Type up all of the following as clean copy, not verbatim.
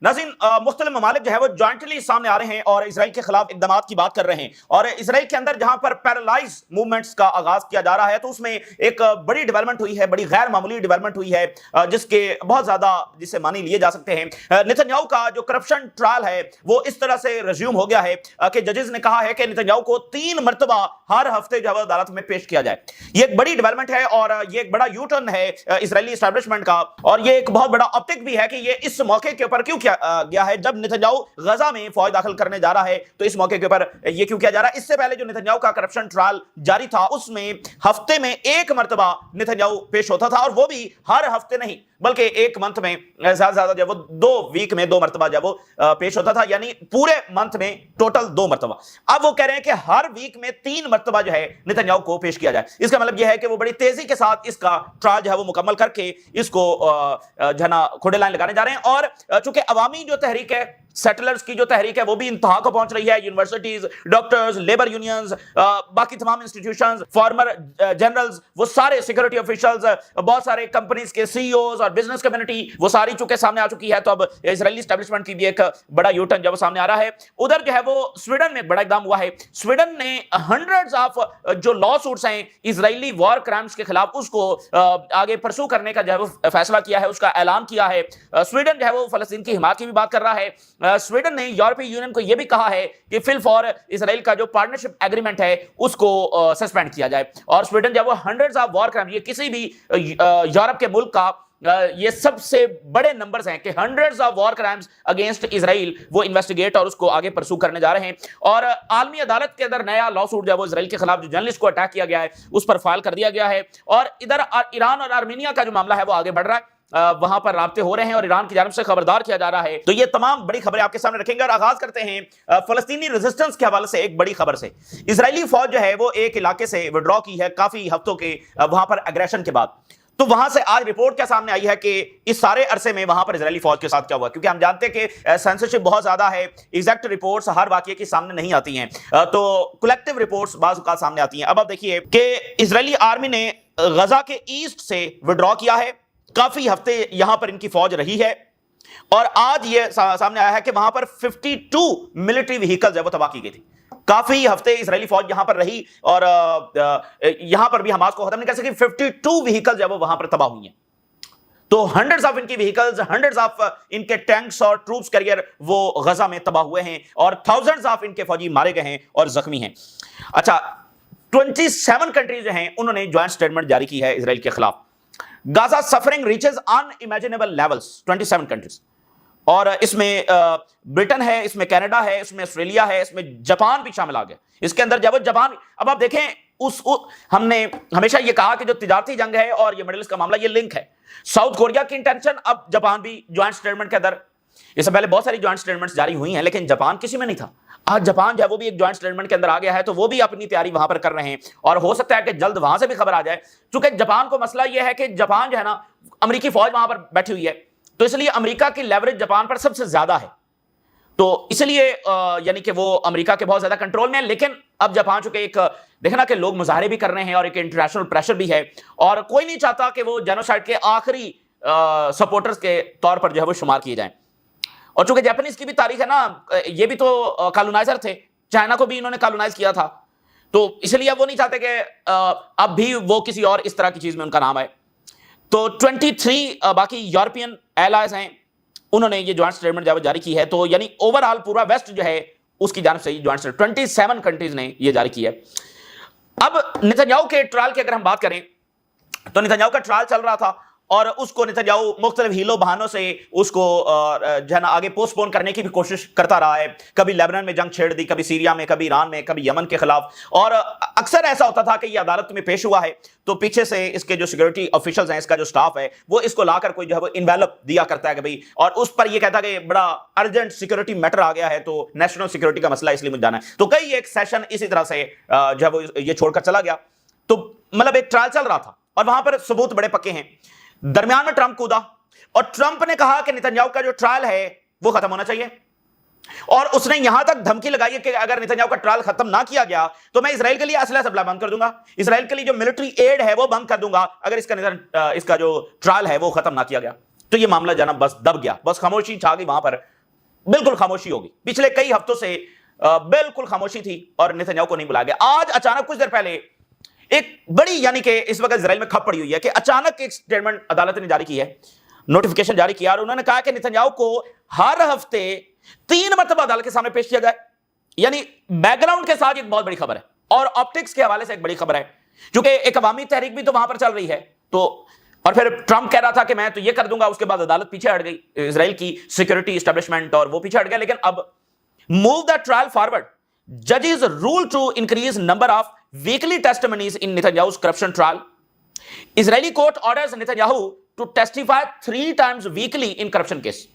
नाज़रीन, मुख्तलिफ ममालिक जो है वो जॉइंटली सामने आ रहे हैं और इसराइल के खिलाफ इक़दामात की बात कर रहे हैं। और इसराइल के अंदर जहां पर पैरालाइज मूवमेंट्स का आगाज किया जा रहा है तो उसमें एक बड़ी डेवलपमेंट हुई है, बड़ी गैर मामूली डेवलपमेंट हुई है, जिसके बहुत ज्यादा जिसे मानी लिए जा सकते हैं। नेतन्याहू का जो करप्शन ट्रायल है वो इस तरह से रिज्यूम हो गया है कि जजेस ने कहा है कि नेतन्याहू को 3 मरतबा हर हफ्ते जो है अदालत में पेश किया जाए। ये एक बड़ी डेवलपमेंट है और ये एक बड़ा यू टर्न है इसराइली एस्टैब्लिशमेंट का, और ये एक बहुत बड़ा ऑप्टिक भी है कि ये इस मौके के ऊपर क्यों गया है। जब नेतन्याहू गजा में फौज दाखिल करने जा रहा है तो इस मौके के ऊपर ये क्यों किया जा रहा है। इससे पहले जो नेतन्याहू का करप्शन ट्रायल जारी था उसमें हफ्ते में 1 मरतबा नेतन्याहू पेश होता था, और वो भी हर हफ्ते नहीं बल्कि 1 मंथ में ज्यादा ज्यादा जब वो 2 वीक में 2 मरतबा जब वो पेश होता था, यानी पूरे मंथ में टोटल 2 मरतबा। अब वो कह रहे हैं कि हर वीक में 3 मरतबा जो है नेतन्याहू को पेश किया जाए। इसका मतलब यह है कि वो बड़ी तेजी के साथ इसका ट्रायल जो है वो मुकम्मल करके इसको जना खोडे लाइन लगाने जा रहे हैं। और चूंकि अवामी जो तहरीक है, सेटलर्स की जो तहरीक है वो भी इंतहा को पहुंच रही है, यूनिवर्सिटीज, डॉक्टर्स, लेबर यूनियंस, बाकी तमाम इंस्टीट्यूशंस, फॉर्मर जनरल्स, वो सारे सिक्योरिटी ऑफिशियल्स, बहुत सारे कंपनीज के सीईओज और बिजनेस कम्युनिटी, वो सारी चुके सामने आ चुकी है। तो अब इजरायली एस्टैब्लिशमेंट की भी एक बड़ा यूटर्न जब सामने आ रहा है। उधर जो है वो स्वीडन में बड़ा इकदाम हुआ है। स्वीडन ने हंड्रेड्स ऑफ जो लॉ सूट्स हैं इजरायली वॉर क्राइम्स के खिलाफ उसको आगे परसू करने का जो है वो फैसला किया है, उसका ऐलान किया है। स्वीडन जो है वो फलस्तीन की हिमायत की भी बात कर रहा है। स्वीडन ने यूरोपीय यूनियन को यह भी कहा है कि फिल फॉर इसराइल का जो पार्टनरशिप एग्रीमेंट है उसको सस्पेंड किया जाए। और स्वीडन जब वो हंड्रेड्स ऑफ वॉर क्राइम, ये किसी भी यूरोप के मुल्क का ये सबसे बड़े नंबर्स हैं कि hundreds of war crimes against Israel वो इन्वेस्टिगेट और उसको आगे परसू करने जा रहे हैं। और आलमी अदालत के अंदर नया लॉ सूट जो वो इजराइल के खिलाफ जो जर्नलिस्ट को अटैक किया गया है उस पर फाइल कर दिया गया है। और इधर ईरान और आर्मीनिया का जो मामला है वो आगे बढ़ रहा है, वहां पर राब्ते हो रहे हैं और ईरान की जानिब से खबरदार किया जा रहा है। तो ये तमाम बड़ी खबरें आपके सामने रखेंगे और आगाज करते हैं फलस्तीनी रेजिस्टेंस के हवाले से एक बड़ी खबर से। इजरायली फौज जो है वो एक इलाके से विड्रॉ की है काफी हफ्तों के वहां पर एग्रेशन के बाद। तो वहां से आज रिपोर्ट क्या सामने आई है कि इस सारे अरसे में वहां पर इजरायली फौज के साथ क्या हुआ, क्योंकि हम जानते हैं कि सेंसरशिप बहुत ज्यादा है, एग्जैक्ट रिपोर्ट्स हर वाकये की सामने नहीं आती हैं, तो कलेक्टिव रिपोर्ट्स बाज़ औक़ात सामने आती हैं। अब आप देखिए कि इजरायली आर्मी ने गजा के ईस्ट से विड्रॉ किया है, काफी हफ्ते यहां पर इनकी फौज रही है, और आज ये सामने आया है कि वहां पर 52 मिलिट्री व्हीकल्स है वो तबाह की गई थी। काफी हफ्ते इजरायली फौज यहां पर रही और यहां पर भी हमास को खत्म नहीं कर सकी। 52 व्हीकल्स है वो वहां पर तबाह हुई हैं। तो हंड्रेड्स ऑफ इनकी व्हीकल्स, हंड्रेड्स ऑफ इनके टैंक्स और ट्रूप्स कैरियर वो गजा में तबाह हुए हैं और थाउजेंड्स ऑफ इनके फौजी मारे गए हैं और जख्मी हैं। अच्छा, 27 कंट्रीज जो हैं उन्होंने ज्वाइंट स्टेटमेंट जारी की है इजराइल के खिलाफ। Gaza suffering reaches unimaginable levels, 27 countries, और इसमें ब्रिटेन है, इसमें कनाडा है, इसमें ऑस्ट्रेलिया है, इसमें जापान भी शामिल आ गया। इसके अंदर जब जापान, अब आप देखें हमने हमेशा ये कहा कि जो तिजारती जंग है और ये मिडिल ईस्ट का मामला ये लिंक है। साउथ कोरिया की इंटेंशन, अब जापान भी ज्वाइंट स्टेटमेंट के अंदर, इससे पहले बहुत सारी ज्वाइंट स्टेटमेंट्स जारी हुई हैं लेकिन जापान किसी में नहीं था। आज जापान जो है वो भी एक ज्वाइंट स्टेटमेंट के अंदर आ गया है, तो वो भी अपनी तैयारी वहां पर कर रहे हैं और हो सकता है कि जल्द वहां से भी खबर आ जाए। चूंकि जापान को मसला यह है कि जापान जो है ना, अमेरिकी फौज वहां पर बैठी हुई है, तो इसलिए अमेरिका की लेवरेज जापान पर सबसे ज्यादा है, तो इसलिए यानी कि वो अमेरिका के बहुत ज्यादा कंट्रोल में है। लेकिन अब जापान चूंकि एक देखना कि लोग मुजाहरे भी कर रहे हैं और एक इंटरनेशनल प्रेशर भी है, और कोई नहीं चाहता कि वो जेनोसाइड के आखिरी सपोर्टर्स के तौर पर जो है वो शुमार किए जाएं। और चूंकि जापानीज की भी तारीख है ना, ये भी तो कॉलोनाइजर थे, चाइना को भी इन्होंने कॉलोनाइज किया था, तो इसलिए वो नहीं चाहते कि अब भी वो किसी और इस तरह की चीज में उनका नाम आए। तो 23 बाकी यूरोपियन एलाइज हैं, उन्होंने ये ज्वाइंट स्टेटमेंट जारी की है। तो यानी ओवरऑल पूरा वेस्ट जो है उसकी जानिब से ज्वाइंट स्टेटमेंट 27 कंट्रीज ने ये जारी की है। अब नेतन्याहू के ट्रायल की अगर हम बात करें तो नेतन्याहू का ट्रायल चल रहा था और उसको नेतन्याहू मुख्तलिफ हीलो बहानों से उसको जो है ना आगे पोस्टपोन करने की भी कोशिश करता रहा है। कभी लेबनान में जंग छेड़ दी, कभी सीरिया में, कभी ईरान में, कभी यमन के खिलाफ, और अक्सर ऐसा होता था कि ये अदालत में पेश हुआ है तो पीछे से इसके जो सिक्योरिटी ऑफिशियल्स हैं, इसका जो स्टाफ है, वो इसको लाकर कोई जो है वो इन्वेलप दिया करता है कि भाई, और उस पर ये कहता है कि बड़ा अर्जेंट सिक्योरिटी मैटर आ गया है तो नेशनल सिक्योरिटी का मसला इसलिए मुझे जाना है। तो कई एक सेशन इसी तरह से जो है वो ये छोड़कर चला गया। तो मतलब एक ट्रायल चल रहा था और वहां पर सबूत बड़े पक्के हैं। दरमियान में ट्रंप कूदा और ट्रंप ने कहा कि नेतन्याहू का जो ट्रायल है वो खत्म होना चाहिए, और उसने यहां तक धमकी लगाई है कि अगर नेतन्याहू का ट्रायल खत्म ना किया गया तो मैं इसराइल के लिए असला सप्लाई बंद कर दूंगा, इसराइल के लिए जो मिलिट्री एड है वो बंद कर दूंगा अगर इसका जो ट्रायल है वो खत्म ना किया गया। तो ये मामला जाना बस दब गया, बस खामोशी छा गई वहां पर, बिल्कुल खामोशी होगी। पिछले कई हफ्तों से बिल्कुल खामोशी थी और नेतन्याहू को नहीं बुलाया गया। आज अचानक कुछ देर पहले एक बड़ी, यानी कि इस वक्त इजराइल में खप पड़ी हुई है कि अचानक एक स्टेटमेंट अदालत ने जारी की है, नोटिफिकेशन जारी किया, और उन्होंने कहा कि नेतन्याहू को हर हफ्ते 3 मरतबा अदालत के सामने पेश किया जाए। यानी बैकग्राउंड के साथ एक बहुत बड़ी खबर है और ऑप्टिक्स के हवाले से एक बड़ी खबर है, क्योंकि एक अवामी तहरीक भी तो वहां पर चल रही है। तो और फिर ट्रंप कह रहा था कि मैं तो ये कर दूंगा, उसके बाद अदालत पीछे हट गई, इजराइल की सिक्योरिटी एस्टेब्लिशमेंट, और वो पीछे हट गया। लेकिन अब मूव द ट्रायल फॉरवर्ड, जजेस rule to increase number of weekly testimonies in Netanyahu's corruption trial. Israeli court orders Netanyahu to testify 3 times weekly in corruption case.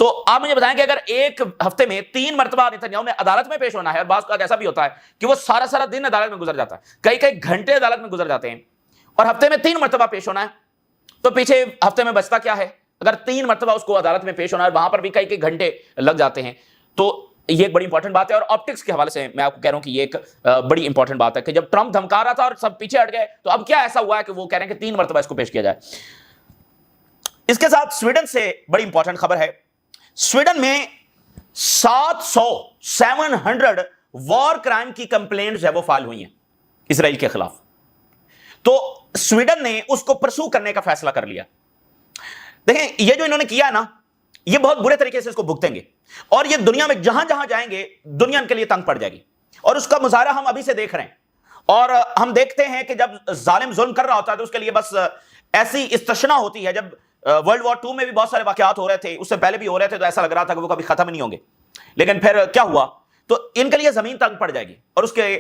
तो आप मुझे बताएं कि अगर एक हफ्ते में 3 मरतबा नेतन्याहू ने अदालत में पेश होना है, और बात का ऐसा भी होता है कि वो सारा सारा दिन अदालत में गुजर जाता है, कई कई घंटे अदालत में गुजर जाते हैं, और हफ्ते में 3 मरतबा पेश होना है, तो पीछे हफ्ते में बचता क्या है? अगर 3 मरतबा उसको अदालत में पेश होना है, वहां पर भी कई कई घंटे लग जाते हैं। तो ये एक बड़ी इंपॉर्टेंट बात है, और ऑप्टिक्स के हवाले से मैं आपको कह रहा हूं कि ये एक बड़ी इंपॉर्टेंट बात है कि जब ट्रंप धमका रहा था और सब पीछे हट गए, तो अब क्या ऐसा हुआ है कि वो कह रहे हैं कि 3 मरतबा इसको पेश किया जाए। इसके साथ स्वीडन से बड़ी इंपॉर्टेंट खबर है। स्वीडन में 700 वॉर क्राइम की कंप्लेंट्स है वो फाइल हुई हैं इसराइल के खिलाफ। तो स्वीडन ने उसको परसू करने का फैसला कर लिया। देखें, ये जो इन्होंने किया है ना, ये बहुत बुरे तरीके से इसको भुगतेंगे, और ये दुनिया में जहां जहां जाएंगे दुनिया इनके लिए तंग पड़ जाएगी, और उसका मुजाहरा हम अभी से देख रहे हैं। और हम देखते हैं कि जब जालिम जुल्म कर रहा होता है तो उसके लिए बस ऐसी इस्तशना होती है। जब वर्ल्ड वॉर 2 में भी बहुत सारे वाकयात हो रहे थे, उससे पहले भी हो रहे थे, तो ऐसा लग रहा था कि वो कभी खत्म नहीं होंगे। लेकिन फिर क्या हुआ, तो इनके लिए जमीन तंग पड़ जाएगी, और उसके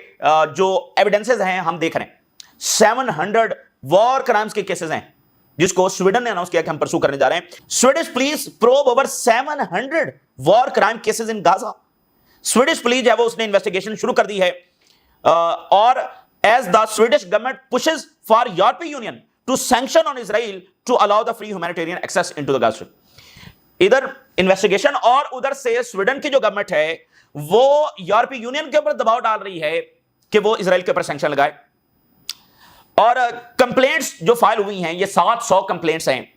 जो एविडेंसेस हैं हम देख रहे हैं। 700 वॉर क्राइम्स के केसेस हैं जिसको स्वीडन ने अनाउंस किया कि हम परसू करने जा रहे हैं। Swedish police probe over 700 war crime cases in Gaza. Swedish police है वो उसने इन्वेस्टिगेशन शुरू कर दी है, और as the Swedish government pushes for European Union to sanction on Israel to allow the free humanitarian access into the Gaza Strip. इधर investigation और उधर से स्वीडन की जो गवर्नमेंट है वो यूरोपीय यूनियन के ऊपर दबाव डाल रही है कि वो इजराइल के ऊपर सैंक्शन लगाए। और कंप्लेंट्स जो फाइल हुई हैं, ये 700 कंप्लेंट्स हैं।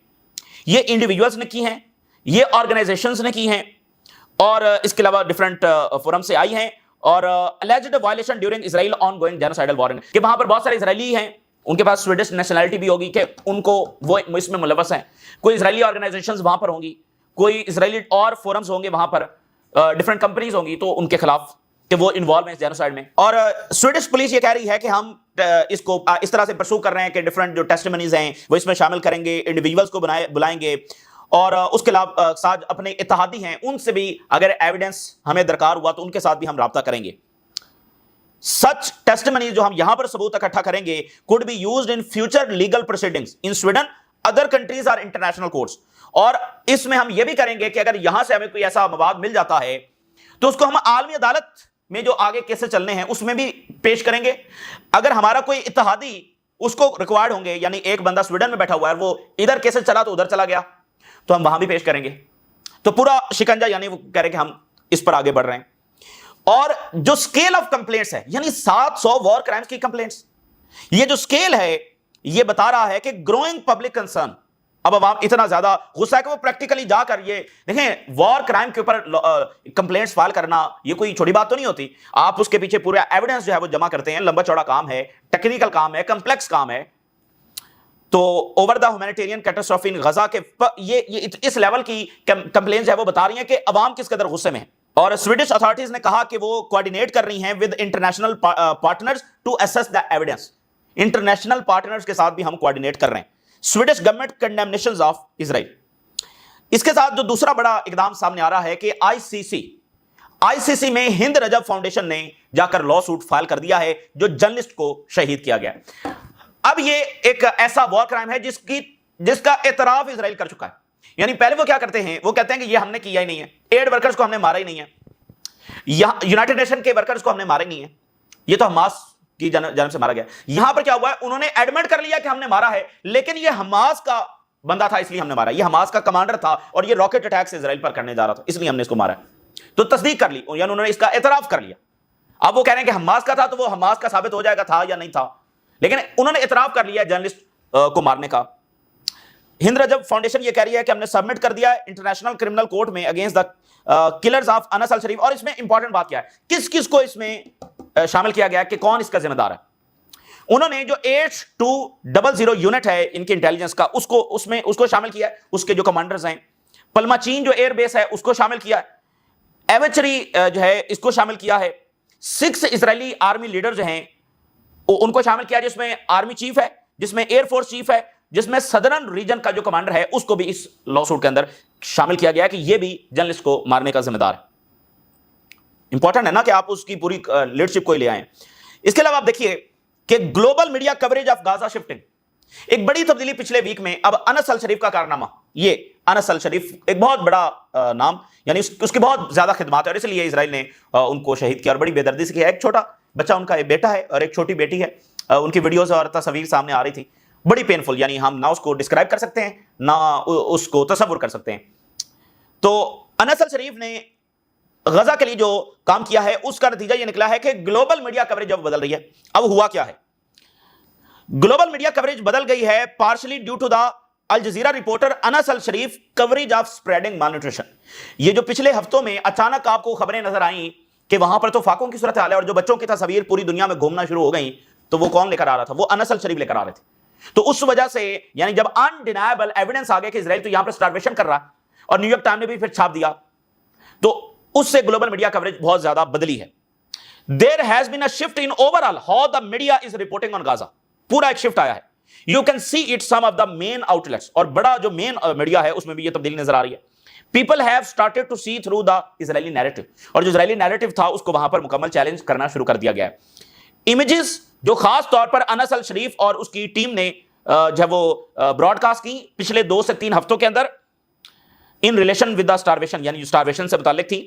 ये इंडिविजुअल्स ने की हैं, ये ऑर्गेनाइजेशंस ने की हैं, और इसके अलावा डिफरेंट फोरम से आई हैं। और alleged violation during Israel ongoing genocidal war, कि वहां पर बहुत सारे इजरायली हैं, उनके पास स्वीडिश नेशनैलिटी भी होगी, कि उनको वो इसमें मुलव्वस हैं। कोई इजरायली ऑर्गेनाइजेशंस वहां पर होंगी, कोई इजरायली और फोरम्स होंगे वहां पर, डिफरेंट कंपनीज होंगी, तो उनके खिलाफ कि वो इन्वॉल्व हैं जेनोसाइड में। और स्वीडिश पुलिस ये कह रही है कि हम इसको इस तरह से परसू कर रहे हैं कि डिफरेंट जो टेस्टिमनीज हैं वो इसमें शामिल करेंगे, इंडिविजुअल्स को बुलाएंगे, और उसके अलावा साथ अपने इत्तेहादी हैं उनसे भी अगर एविडेंस हमें दरकार हुआ तो उनके साथ भी हम राब्ता करेंगे। सच टेस्टिमनीज जो हम यहां पर सबूत इकट्ठा करेंगे could be used in future legal proceedings in Sweden, other countries और इंटरनेशनल कोर्ट्स। और इसमें हम ये भी करेंगे कि अगर यहां से हमें कोई ऐसा मवाद मिल जाता है तो उसको हम आलमी अदालत में जो आगे केसेस चलने हैं उसमें भी पेश करेंगे। अगर हमारा कोई इत्तेहादी उसको रिक्वायर्ड होंगे, यानी एक बंदा स्वीडन में बैठा हुआ है, वो इधर केसेस चला तो उधर चला गया, तो हम वहां भी पेश करेंगे। तो पूरा शिकंजा, यानी वो कह रहे कि हम इस पर आगे बढ़ रहे हैं। और जो स्केल ऑफ कंप्लेंट्स है, यानी 700 वॉर क्राइम्स की कंप्लेंट्स, ये जो स्केल है ये बता रहा है कि ग्रोइंग पब्लिक कंसर्न। अब आवाम इतना ज्यादा गुस्सा है कि वो प्रैक्टिकली जाकर, ये देखें, वॉर क्राइम के ऊपर कंप्लेंट्स फाइल करना ये कोई छोटी बात तो नहीं होती। आप उसके पीछे पूरा एविडेंस जो है वो जमा करते हैं, लंबा चौड़ा काम है, टेक्निकल काम है, कॉम्प्लेक्स काम है। तो ओवर द ह्यूमैनिटेरियन कैटास्ट्रोफी इन गजा के ये इस लेवल की कंप्लेंट्स है वो बता रही हैं कि अवाम किस कदर गुस्से में है। और स्वीडिश अथॉरिटीज ने कहा कि वो कोऑर्डिनेट कर रही हैं with international partners to assess the evidence. International partners के साथ भी हम कोऑर्डिनेट कर रहे हैं। Swedish government condemnations of Israel. इसके साथ जो दूसरा बड़ा इकदाम सामने आ रहा है कि आईसीसी में हिंद रजब फाउंडेशन ने जाकर लॉ सूट फाइल कर दिया है जो जर्नलिस्ट को शहीद किया गया। अब ये एक ऐसा वॉर क्राइम है जिसका एतराफ इजराइल कर चुका है। यानी पहले वो क्या करते हैं, वो कहते हैं कि ये हमने किया ही नहीं है, एड वर्कर्स को हमने मारा ही नहीं है, यूनाइटेड नेशन के वर्कर्स को हमने मारा ही नहीं है, ये तो हमास की जन्म से मारा गया। यहां पर क्या हुआ है, उन्होंने एडमिट कर लिया कि हमने मारा है, लेकिन ये हमास का बंदा था इसलिए हमने मारा, ये हमास का कमांडर था और ये रॉकेट अटैक से इजराइल पर करने जा रहा था इसलिए हमने इसको मारा। तो तस्दीक कर ली, यानी उन्होंने इसका एतराफ कर लिया। अब वो कह रहे हैं कि हमास का था, तो वो हमास का साबित हो जाएगा था या नहीं था, लेकिन उन्होंने एतराफ कर लिया जर्नलिस्ट को मारने का। हिंद रजब फाउंडेशन ये कह रही है कि हमने सबमिट कर दिया है इंटरनेशनल क्रिमिनल कोर्ट में against the killers of Anas Al Sharif. और इसमें इंपॉर्टेंट बात क्या है, किस किस को इसमें शामिल किया गया है कि कौन इसका जिम्मेदार है। उन्होंने जो 8200 यूनिट है इनके इंटेलिजेंस का, उसको शामिल किया है, उसके जो कमांडर्स हैं। पलमाचीन जो एयरबेस है उसको शामिल किया है। एवेचरी जो है इसको शामिल किया है। 6 इजरायली आर्मी लीडर जो हैं उनको शामिल किया, जिसमें आर्मी चीफ है, जिसमें एयरफोर्स चीफ है, जिसमें सदर्न रीजन का जो कमांडर है उसको भी इस लॉसूट के अंदर शामिल किया गया कि ये भी जर्नलिस्ट को मारने का जिम्मेदार है। इंपॉर्टेंट है ना कि आप उसकी पूरी लीडरशिप को ही ले आए। इसके अलावा आप देखिए कि global media coverage of Gaza shifting, एक बड़ी तब्दीली पिछले वीक में। अब अनस अल शरीफ का कारनामा, ये अनस अल शरीफ एक बहुत बड़ा नाम, यानी उसकी बहुत ज्यादा खिदमत है और इसलिए इसराइल ने उनको शहीद किया और बड़ी बेदर्दी से किया। एक छोटा बच्चा उनका एक बेटा है और एक छोटी बेटी है। उनकी वीडियोस और तस्वीर सामने आ रही थी, बड़ी पेनफुल, यानी हम ना उसको डिस्क्राइब कर सकते हैं ना उसको तसव्वुर कर सकते हैं। तो अनस अल शरीफ ने गजा के लिए जो काम किया है उसका नतीजा यह निकला है कि ग्लोबल मीडिया कवरेज अब बदल रही है। अब हुआ क्या है, ग्लोबल मीडिया कवरेज बदल गई है partially due to the Al Jazeera reporter Anas Al Sharif coverage of spreading malnutrition. ये जो पिछले हफ्तों में अचानक आपको खबरें नजर आई कि वहां पर तो फाकों की सूरत हाल है और जो बच्चों की तस्वीर पूरी दुनिया में घूमना शुरू हो गई, तो वो कौन लेकर आ रहा था, वो अनस अल शरीफ लेकर आ रहे थे। तो उस वजह से यानी जब अनडिनायबल एविडेंस आ गया कि इजराइल तो यहां पर स्टारवेशन कर रहा है, और न्यूयॉर्क टाइम ने भी फिर छाप दिया, तो उससे ग्लोबल मीडिया कवरेज बहुत ज्यादा बदली है। There has been a shift in overall how the media is reporting on Gaza. पूरा एक शिफ्ट आया है। You can see it some of the main outlets, और बड़ा जो मेन मीडिया है उसमें भी ये तब्दीली नजर आ रही है। People have started to see through the Israeli narrative, और जो इजरायली नैरेटिव था उसको वहां पर मुकम्मल चैलेंज करना शुरू कर दिया गया है। इमेजेस जो खास तौर पर अनस अल शरीफ और उसकी टीम ने जब वो ब्रॉडकास्ट की पिछले 2 से 3 हफ्तों के अंदर in relation with the starvation, यानी जो स्टारवेशन से मुताल्लिक थी,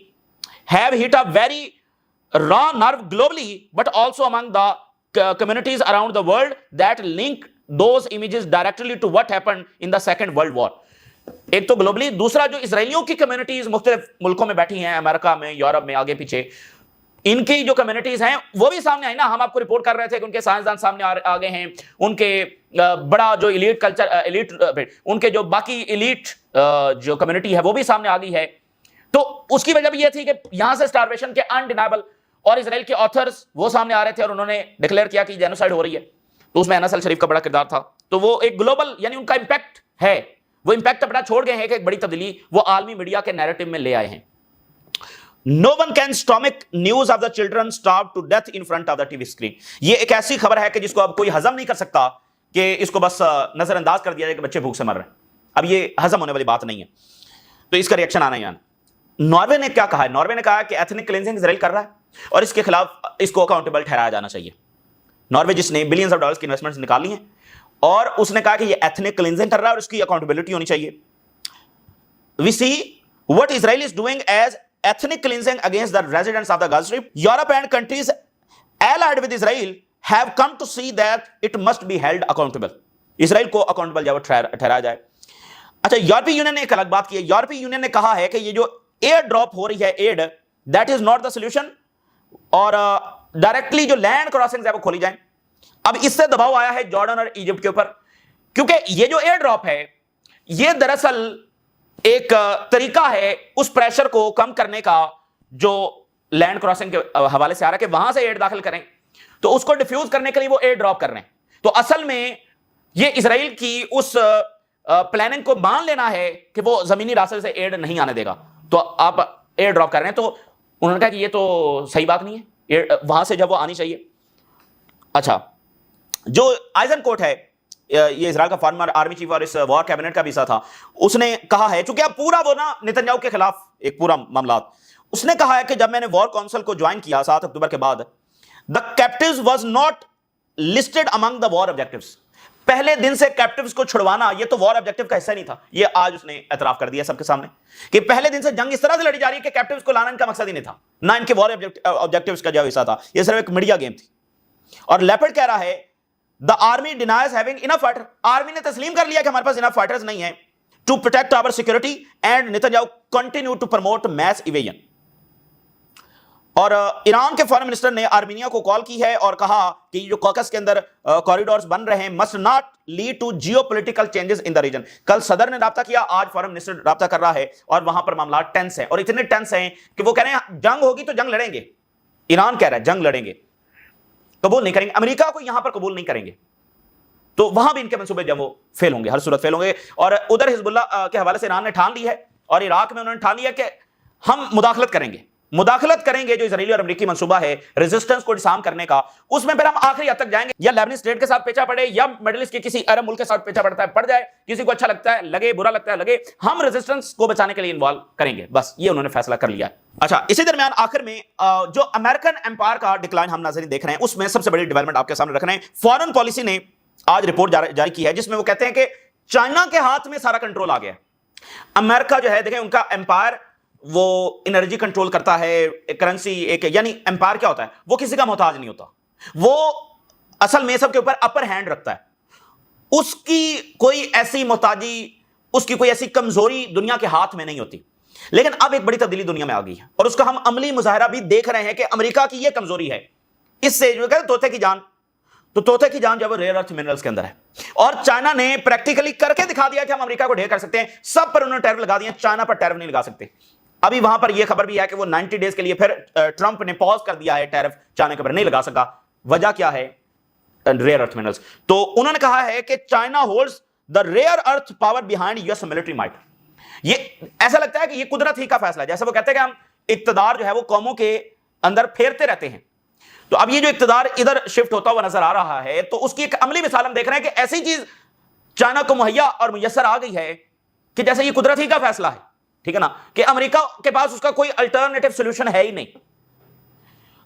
have hit a very raw nerve globally but also among the communities around the world that link those images directly to what happened in the Second World War। एक तो globally, दूसरा जो इसराइलियों की कम्युनिटीज मुख्तलिफ मुल्कों में बैठी हैं, अमेरिका में, यूरोप में, आगे पीछे, इनकी जो कम्युनिटीज हैं वो भी सामने आई ना। हम आपको रिपोर्ट कर रहे थे कि उनके साइंसदान सामने आ गए हैं, उनके बड़ा जो इलीट कल्चर, इलीट उनके जो बाकी इलीट जो कम्युनिटी है वो भी सामने आ गई है। तो उसकी वजह भी ये थी कि यहां से स्टारवेशन के अनडिनायबल और इजराइल के ऑथर्स वो सामने आ रहे थे और उन्होंने डिक्लेयर किया कि जेनोसाइड हो रही है। तो उसमें अनस अल शरीफ का बड़ा किरदार था। तो वो एक ग्लोबल, यानी उनका इंपैक्ट है, वो इंपैक्ट अपना छोड़ गए हैं कि एक बड़ी तब्दीली वो आलमी मीडिया के नैरेटिव में ले आए हैं। No one can stomach news of the children starve to death in front of the TV screen. ये एक ऐसी खबर है कि जिसको अब कोई हजम नहीं कर सकता, कि इसको बस नजरअंदाज कर दिया जाए कि बच्चे भूख से मर रहे हैं। अब ये हजम होने वाली बात नहीं है, तो इसका रिएक्शन आना ही आना। नॉर्वे ने क्या कहा है, नॉर्वे ने कहा कि एथनिक क्लींजिंग इजराइल कर रहा है और इसके खिलाफ इसको अकाउंटेबल ठहराया जाना चाहिए। नॉर्वे जिसने बिलियंस ऑफ डॉलर्स की इन्वेस्टमेंट्स निकाली हैं, और उसने कहा कि ये एथनिक क्लींजिंग कर रहा है और इसकी अकाउंटेबिलिटी होनी चाहिए। We see what Israel is doing as ethnic cleansing against the residents of the Gaza Strip. Europe and countries allied with Israel have come to see that it must be held accountable. Israel को accountable जब ठहराया जाए। अच्छा, यूरोपीय union ने एक अलग बात की है। यूरोपीय यूनियन ने कहा है कि ये जो एयर ड्रॉप हो रही है, aid, that is not the solution, और डायरेक्टली जो लैंड क्रॉसिंग है वो खोली जाए। अब इससे दबाव आया है जॉर्डन और इजिप्ट के ऊपर, क्योंकि ये जो एयर ड्रॉप है ये दरअसल एक तरीका है उस प्रेशर को कम करने का जो लैंड क्रॉसिंग के हवाले से आ रहा है कि वहां से एड दाखिल करें, तो उसको डिफ्यूज करने के लिए वो एयर ड्रॉप कर रहे हैं। तो असल में ये इजराइल की उस प्लानिंग को मान लेना है कि वो जमीनी रास्ते से एड नहीं आने देगा, तो आप एयर ड्रॉप कर रहे हैं। तो उन्होंने कहा कि ये तो सही बात नहीं है, वहां से जब वो आनी चाहिए। अच्छा, जो आइजनकोट है, ये इजराइल का फॉर्मर आर्मी चीफ और इस वॉर कैबिनेट का भी हिस्सा था, उसने कहा है, चूंकि अब पूरा वो ना नेतन्याहू के खिलाफ एक पूरा मामला, उसने कहा है कि जब मैंने वॉर काउंसिल को ज्वाइन किया 7 अक्टूबर के बाद, the captives was not listed among the war objectives. पहले दिन से कैप्टिव्स को छुड़वाना ये तो वॉर ऑब्जेक्टिव का हिस्सा नहीं था। ये आज उसने एतराफ कर दिया सबके सामने कि पहले दिन से जंग इस तरह से लड़ी जा रही है कि कैप्टिव्स को लाना इनका मकसद ही नहीं था, ना इनके वॉर ऑब्जेक्टिव्स का जो हिस्सा था, ये सिर्फ एक मीडिया गेम थी। और लेपर्ड कह रहा है the army denies having enough fighter, army ने तस्लीम कर लिया कि हमारे पास इनफ फाइटर्स नहीं है to protect our security, and Netanyahu continue to promote mass evasion. اور ایران کے فارن منسٹر نے آرمینیا کو کال کی ہے اور کہا کہ جو کوکس کے اندر کوریڈورز بن رہے ہیں must not lead to geopolitical changes in the region. کل صدر نے رابطہ کیا، آج فارن منسٹر رابطہ کر رہا ہے اور وہاں پر معاملات ٹینس ہیں، اور اتنے ٹینس ہیں کہ وہ کہہ رہے ہیں جنگ ہوگی تو جنگ لڑیں گے. ایران کہہ رہا ہے جنگ لڑیں گے، قبول نہیں کریں گے، امریکہ کو یہاں پر قبول نہیں کریں گے، تو وہاں بھی ان کے منصوبے جو وہ فیل ہوں گے، ہر صورت فیل ہوں گے. اور ادھر حزب اللہ کے حوالے سے ایران نے ٹھان لی ہے، اور عراق میں انہوں نے ٹھان لیا کہ ہم مداخلت کریں گے جو اسرائیلی اور امریکی منصوبہ ہے ریزسٹنس کو ڈسارم کرنے کا، اس میں پھر ہم آخری حد تک جائیں گے، یا لیبنان اسٹیٹ کے ساتھ پیچھا پڑے یا مڈل ایسٹ کے کسی عرب ملک کے ساتھ پیچھا پڑتا ہے پڑ جائے، کسی کو اچھا لگتا ہے لگے، برا لگتا ہے لگے، ہم ریزسٹنس کو بچانے کے لیے انوالو کریں گے، بس یہ انہوں نے فیصلہ کر لیا ہے. اچھا، اسی درمیان آخر میں جو امریکن امپائر کا ڈکلائن ہم ناظرین دیکھ رہے ہیں، اس میں سب سے بڑی ڈیولپمنٹ آپ کے سامنے رکھ رہے ہیں. فارن پالیسی نے آج رپورٹ جاری کی ہے جس میں وہ کہتے ہیں کہ چائنا کے ہاتھ میں سارا کنٹرول آ گیا. امریکہ جو ہے دیکھیں ان کا امپائر وہ انرجی کنٹرول کرتا ہے، کرنسی ایک، یعنی امپائر کیا ہوتا ہے، وہ کسی کا محتاج نہیں ہوتا، وہ اصل میں سب کے اوپر اپر ہینڈ رکھتا ہے، اس کی کوئی ایسی محتاجی، اس کی کوئی ایسی کمزوری دنیا کے ہاتھ میں نہیں ہوتی. لیکن اب ایک بڑی تبدیلی دنیا میں آ گئی ہے اور اس کا ہم عملی مظاہرہ بھی دیکھ رہے ہیں کہ امریکہ کی یہ کمزوری ہے. اس سے جو کہتے ہیں طوطے کی جان، تو طوطے کی جان جو ہے ریئر ارتھ منرلز کے اندر ہے، اور چائنا نے پریکٹیکلی کر کے دکھا دیا کہ ہم امریکہ کو ڈھیر کر سکتے ہیں. سب پر انہوں نے ٹیرف لگا دیا، چائنا پر ٹیرف نہیں لگا سکتے. ابھی وہاں پر یہ خبر بھی ہے کہ وہ 90 ڈیز کے لیے پھر ٹرمپ نے پاز کر دیا ہے، ٹیرف چائنا کے اوپر نہیں لگا سکا. وجہ کیا ہے؟ Rare earth minerals. تو انہوں نے کہا ہے کہ China holds the rare earth power behind US military might. یہ ایسا لگتا ہے کہ یہ قدرت ہی کا فیصلہ ہے، جیسے وہ کہتے ہیں کہ ہم اقتدار جو ہے وہ قوموں کے اندر پھیرتے رہتے ہیں. تو اب یہ جو اقتدار ادھر شفٹ ہوتا ہوا نظر آ رہا ہے، تو اس کی ایک عملی مثال ہم دیکھ رہے ہیں کہ ایسی چیز چائنا کو مہیا اور میسر آ گئی ہے کہ جیسے یہ قدرت ہی کا فیصلہ ہے، ٹھیک ہے نا، کہ امریکہ کے پاس اس کا کوئی الٹرنیٹو سولوشن ہے ہی نہیں.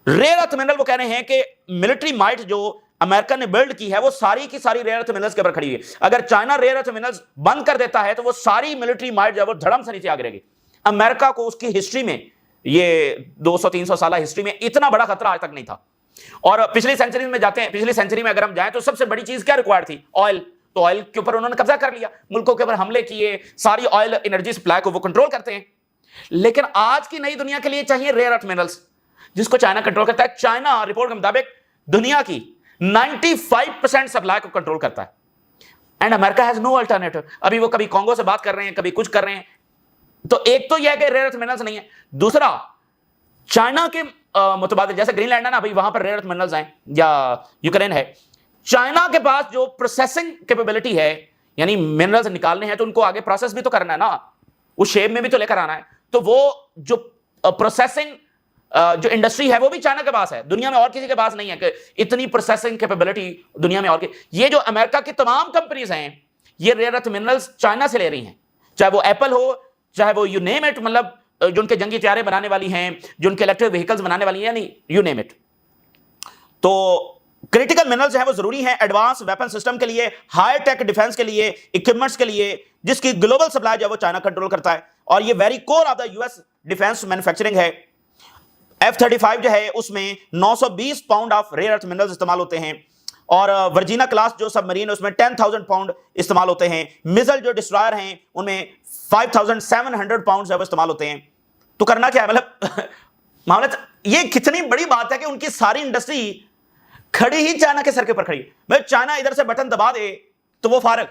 ریئر ارتھ منرل وہ کہہ رہے ہیں کہ ملٹری مائٹ جو امریکہ نے بلڈ کی ہے وہ ساری کی ساری ریئر ارتھ منرلز کے اوپر کھڑی ہے. اگر چائنا ریئر ارتھ منرلز بند کر دیتا ہے تو وہ ساری ملٹری مائٹ جو ہے وہ دھڑم سے نیچے آ گرے گی. امریکہ کو اس کی ہسٹری میں، یہ 200-300 سالہ ہسٹری میں اتنا بڑا خطرہ آج تک نہیں تھا. اور پچھلی سینچری میں جاتے ہیں، پچھلی سینچری میں اگر ہم جائیں تو سب سے بڑی چیز کیا ریکوائرڈ تھی؟ آئل. تو آئل کے اوپر انہوں نے قبضہ کر لیا، ملکوں کے اوپر حملے کیے، ساری آئل انرجی سپلائی کو وہ کنٹرول کرتے ہیں. لیکن آج کی نئی دنیا کے لیے چاہیے ریئر ارتھ منرلز، جس کو چائنا کنٹرول کرتا ہے. چائنا رپورٹ کے مطابق دنیا کی 95% سپلائی کو کنٹرول کرتا ہے. And America has no alternative. ابھی وہ کبھی کانگو سے بات کر رہے ہیں، کبھی کچھ کر رہے ہیں. تو ایک تو یہ ہے کہ ریئر ارتھ منرلز نہیں ہے، دوسرا چائنا کے متبادل جیسے گرین لینڈ ہے نا، ابھی وہاں پر ریئر ارتھ منرلز ہیں، یا یوکرین ہے. چائنا کے پاس جو پروسیسنگ کیپیبلٹی ہے، یعنی منرلز نکالنے ہیں تو ان کو آگے پروسیس بھی تو کرنا ہے نا، اس شیپ میں بھی تو لے کر آنا ہے. تو وہ جو پروسیسنگ جو انڈسٹری ہے وہ بھی چائنا کے پاس ہے، دنیا میں اور کسی کے پاس نہیں ہے کہ اتنی پروسیسنگ کیپیبلٹی دنیا میں. اور یہ جو امریکہ کی تمام کمپنیز ہیں یہ ریئر ارتھ منرلز چائنا سے لے رہی ہیں، چاہے وہ ایپل ہو، چاہے وہ یو نیم اٹ، مطلب جو ان کے جنگی طیارے بنانے والی ہیں، جو ان کے الیکٹرک وہیکلز بنانے والی ہیں، یعنی یو نیم اٹ. تو کریٹیکل منرلز ہیں وہ ضروری ہیں ایڈوانس ویپن سسٹم کے لیے، ہائی ٹیک ڈیفنس کے لیے، اکوپمنٹس کے لیے، جس کی گلوبل سپلائی جو ہے وہ چائنا کنٹرول کرتا ہے. اور یہ very core of the US defence manufacturing ہے. F-35 جو ہے اس میں 920 pound of rare earth minerals استعمال ہوتے ہیں، اور ورجینا کلاس جو سب مرین ہے اس میں 10,000 پاؤنڈ استعمال ہوتے ہیں. میزل جو ڈسٹرائر ہیں ان میں 5,700 پاؤنڈ جو ہے وہ استعمال ہوتے ہیں. تو کرنا کیا ہے، مطلب معاملہ یہ کتنی بڑی بات ہے کہ ان کی ساری انڈسٹری کھڑی ہی چائنا کے سر کے اوپر کھڑی. میں چائنا ادھر سے بٹن دبا دے تو وہ فارغ.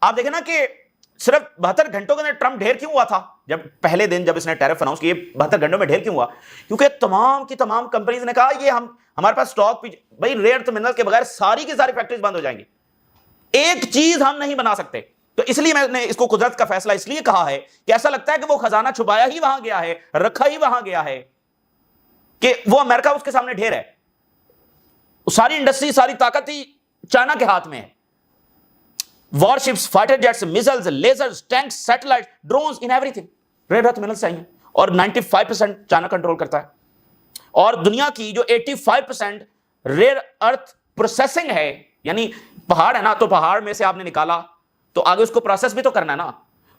آپ دیکھیں نا کہ صرف 72 گھنٹوں کے اندر ٹرمپ ڈھیر کیوں ہوا تھا؟ جب پہلے دن جب اس نے ٹیرف اناؤنس کیے 72 گھنٹوں میں ڈھیر کیوں ہوا؟ کیونکہ تمام کی تمام کمپنیز نے کہا یہ ہمارے پاس سٹاک، بھائی ریئر ارتھ منرل کے بغیر ساری کی ساری فیکٹریز بند ہو جائیں گی، ایک چیز ہم نہیں بنا سکتے. تو اس لیے میں نے اس کو قدرت کا فیصلہ اس لیے کہا ہے کہ ایسا لگتا ہے کہ وہ خزانہ چھپایا ہی وہاں گیا ہے، رکھا ہی وہاں گیا ہے، کہ وہ امریکہ اس کے سامنے ڈھیر ہے. ساری انڈسٹری، ساری طاقت ہی چائنا کے ہاتھ میں ہے. Warships, fighter jets, missiles, lasers, tanks, satellite, drones, and everything rare earth minerals چاہیے. اور 95% چائنا کنٹرول کرتا ہے. اور دنیا کی جو 85% ریئر ارتھ پروسیسنگ ہے، یعنی پہاڑ ہے نا، تو پہاڑ میں سے آپ نے نکالا تو آگے اس کو پروسیس بھی تو کرنا ہے نا،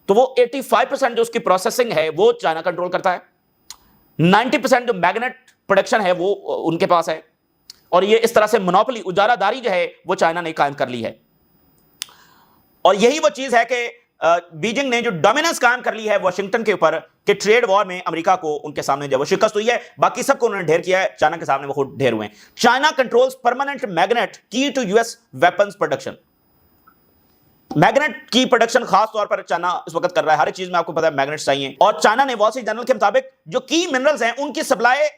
تو وہ 85% جو اس کی پروسیسنگ ہے وہ چائنا کنٹرول کرتا ہے. 90% جو میگنیٹ پروڈکشن ہے وہ ان کے پاس ہے. اور یہ اس طرح سے منوپلی، اجارہ داری جو ہے وہ چائنا نے قائم کر لی ہے. اور یہی وہ چیز ہے کہ بیجنگ نے جو ڈومیننس قائم کر لی ہے واشنگٹن کے اوپر، کہ ٹریڈ وار میں امریکہ کو ان کے سامنے جو وہ شکست ہوئی ہے، باقی سب کو انہوں نے ڈھیر کیا ہے، چائنا کے سامنے وہ خود ڈھیر ہوئے ہیں۔ China controls permanent magnet key to US weapons production. Magnet کی پروڈکشن خاص طور پر چائنا اس وقت کر رہا ہے، ہر ایک چیز میں آپ کو پتا ہے میگنیٹس چاہیے، اور چائنا نے وال اسٹریٹ جرنل کے مطابق جو کی منرلز ہیں ان کی سپلائی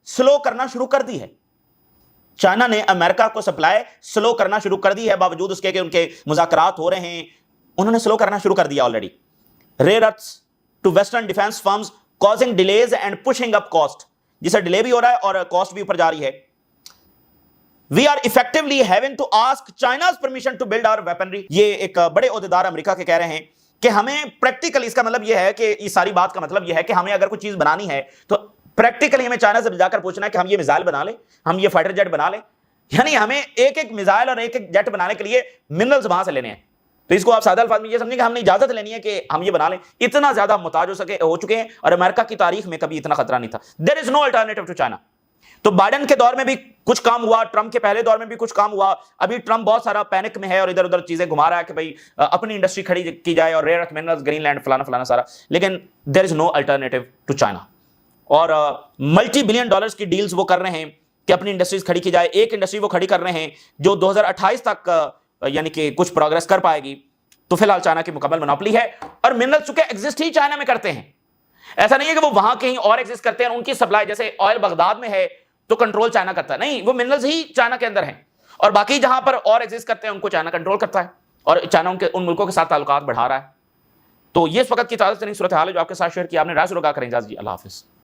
سلو کرنا شروع کر دی ہے۔ چائنا نے امریکہ کو سپلائی سلو کرنا شروع کر دی ہے، باوجود اس کے کہ ان کے مذاکرات ہو رہے ہیں، انہوں نے سلو کرنا شروع کر دیا already. Rare earths to western defense firms causing delays and pushing up cost, جسے ڈیلے بھی ہو رہا ہے اور کاسٹ بھی اوپر جا رہی ہے۔ We are effectively having to ask China's permission to build our weaponry۔ یہ ایک بڑے عہدیدار امریکہ کے کہہ رہے ہیں کہ ہمیں پریکٹیکلی، اس کا مطلب یہ ہے کہ اس ساری بات کا مطلب یہ ہے کہ ہمیں اگر کوئی چیز بنانی ہے تو پریکٹیکلی ہمیں چائنا سے جا کر پوچھنا ہے کہ ہم یہ میزائل بنا لیں، ہم یہ فائٹر جیٹ بنا لیں، یعنی ہمیں ایک ایک میزائل اور ایک ایک جیٹ بنانے کے لیے منرلز وہاں سے لینے ہیں۔ تو اس کو آپ سادہ الفاظ میں یہ سمجھیں کہ ہم نے اجازت لینی ہے کہ ہم یہ بنا لیں۔ اتنا زیادہ محتاج ہو چکے ہیں، اور امریکہ کی تاریخ میں کبھی اتنا خطرہ نہیں تھا۔ There is no alternative to China۔ تو بائیڈن کے دور میں بھی کچھ کام ہوا، ٹرمپ کے پہلے دور میں بھی کچھ کام ہوا، ابھی ٹرمپ بہت سارا پینک میں ہے اور ادھر ادھر چیزیں گھما رہا ہے کہ بھائی اپنی انڈسٹری کھڑی کی جائے اور rear earth minerals, green land, فلانا فلانا سارا، لیکن دیر از نو الٹرنیٹیو ٹو چائنا۔ اور ملٹی بلین ڈالرز کی ڈیلز وہ کر رہے ہیں کہ اپنی انڈسٹریز کھڑی کی جائے۔ ایک انڈسٹری وہ کھڑی کر رہے ہیں جو 2028 تک یعنی کہ کچھ پروگرس کر پائے گی۔ تو فی الحال چائنا کی مکمل منوپلی ہے، اور منرل چونکہ ایگزسٹ ہی چائنا میں کرتے ہیں، ایسا نہیں ہے کہ وہ وہاں کہیں اور ایگزسٹ کرتے ہیں، ان کی سپلائی جیسے آئل بغداد میں ہے تو کنٹرول چائنا کرتا ہے، نہیں، وہ منرلز ہی چائنا کے اندر ہیں، اور باقی جہاں پر اور ایگزسٹ کرتے ہیں ان کو چائنا کنٹرول کرتا ہے، اور چائنا ان ملکوں کے ساتھ تعلقات بڑھا رہا ہے۔ تو یہ اس وقت کی تازہ ترین صورتحال ہے جو آپ کے ساتھ شیئر کی، آپ نے رائے سروگا کریں اجازت جی، اللہ حافظ۔